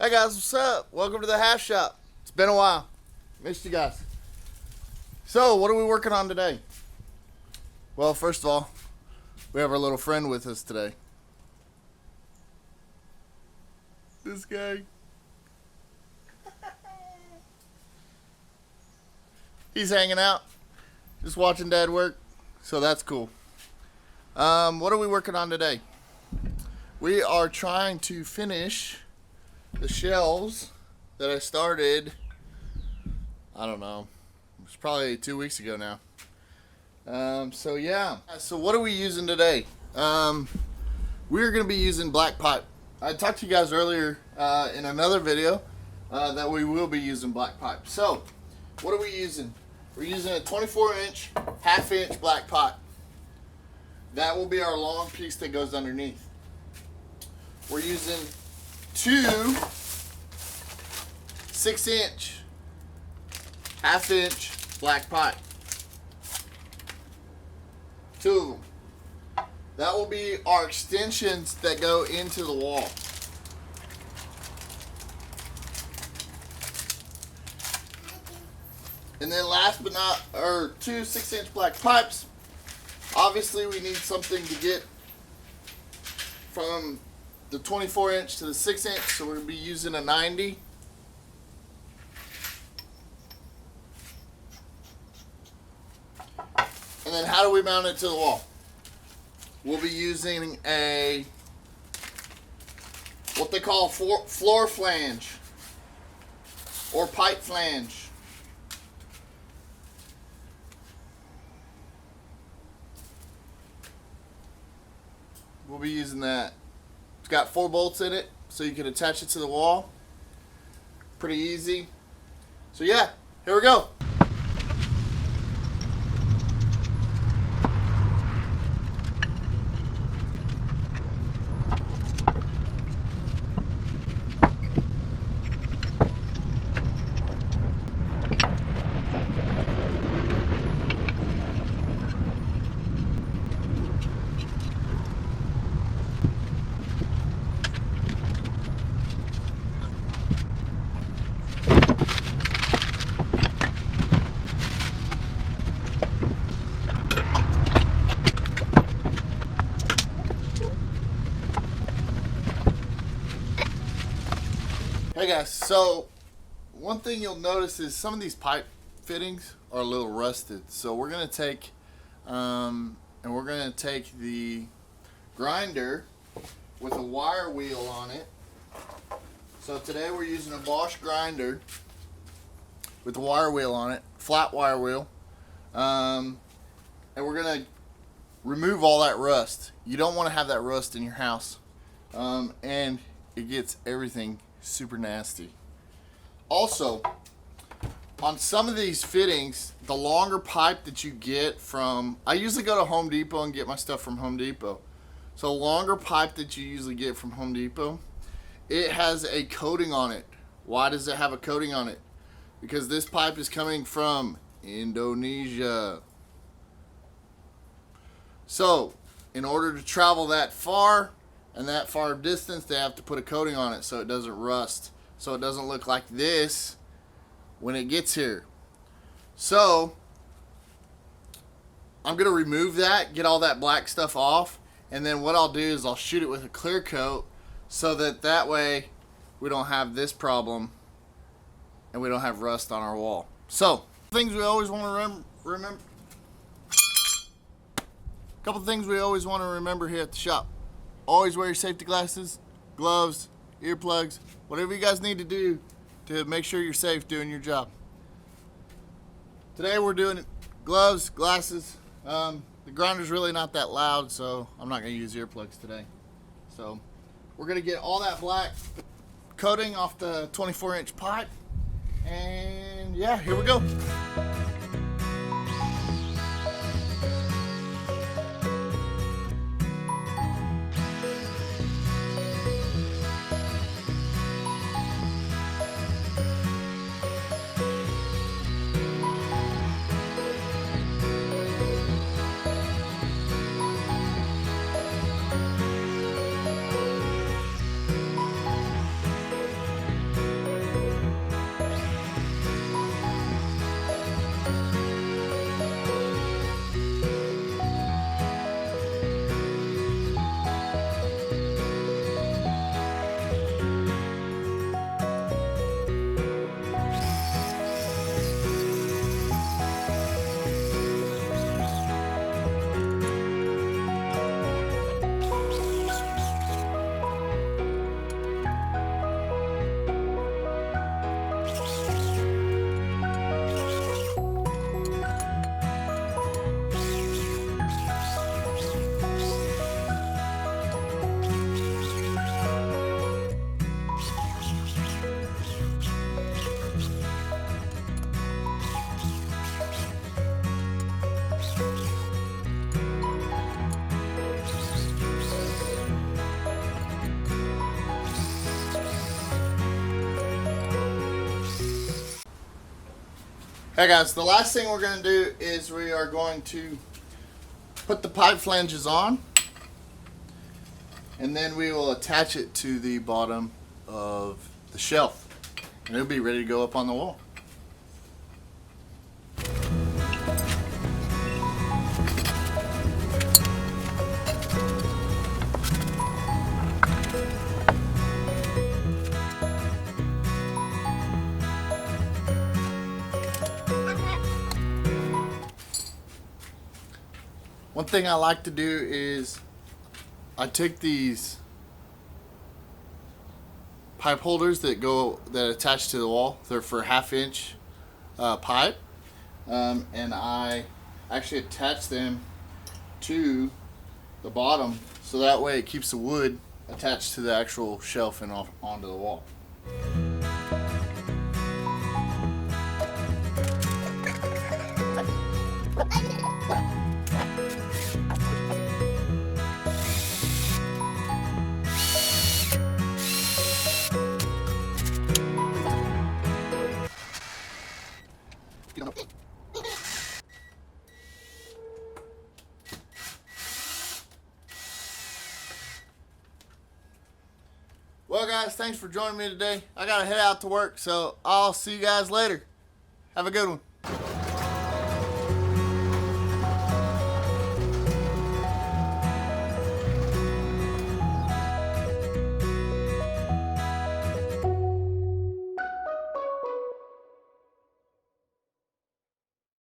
Hi guys, what's up? Welcome to the Halfshop. It's been a while. Missed you guys. So, what are we working on today? Well, first of all, we have our little friend with us today. This guy. He's hanging out, just watching Dad work, so that's cool. What are we working on today? We are trying to finish the shelves that I started, I don't know, it's probably 2 weeks ago now. So yeah. So what are we using today? We're going to be using black pipe. I talked to you guys earlier in another video that we will be using black pipe. So what are we using? We're using a 24-inch, half-inch black pipe. That will be our long piece that goes underneath. We're using two 6-inch, half-inch black pipe. Two of them. That will be our extensions that go into the wall. And then last but not, or two 6-inch black pipes. Obviously we need something to get from the 24-inch to the 6-inch, so we're going to be using a 90. And then how do we mount it to the wall? We'll be using a, what they call floor flange or pipe flange. We'll be using that. It's got 4 bolts in it, so you can attach it to the wall. Pretty easy. So yeah, here we go. Hey guys, so one thing you'll notice is some of these pipe fittings are a little rusted. So we're gonna take the grinder with a wire wheel on it. So today we're using a Bosch grinder with a wire wheel on it, flat wire wheel, and we're gonna remove all that rust. You don't want to have that rust in your house, and it gets everything super nasty. Also, on some of these fittings, the longer pipe that you get from, I usually go to Home Depot and get my stuff from Home Depot. So longer pipe that you usually get from Home Depot, it has a coating on it. Why does it have a coating on it? Because this pipe is coming from Indonesia. So in order to travel that far and that far distance, they have to put a coating on it so it doesn't rust, so it doesn't look like this when it gets here. So I'm gonna remove that, get all that black stuff off, and then what I'll do is I'll shoot it with a clear coat so that way we don't have this problem and we don't have rust on our wall. So things we always want to remember. Couple things we always want to remember here at the shop. Always wear your safety glasses, gloves, earplugs, whatever you guys need to do to make sure you're safe doing your job. Today we're doing gloves, glasses. The grinder's really not that loud, so I'm not going to use earplugs today. So we're going to get all that black coating off the 24-inch pipe. And yeah, here we go. Hey guys, the last thing we're going to do is we are going to put the pipe flanges on, and then we will attach it to the bottom of the shelf, and it'll be ready to go up on the wall. One thing I like to do is I take these pipe holders that attach to the wall. They're for 1/2 inch pipe, and I actually attach them to the bottom so that way it keeps the wood attached to the actual shelf and onto the wall. Well guys, thanks for joining me today. I gotta head out to work, so I'll see you guys later. Have a good one.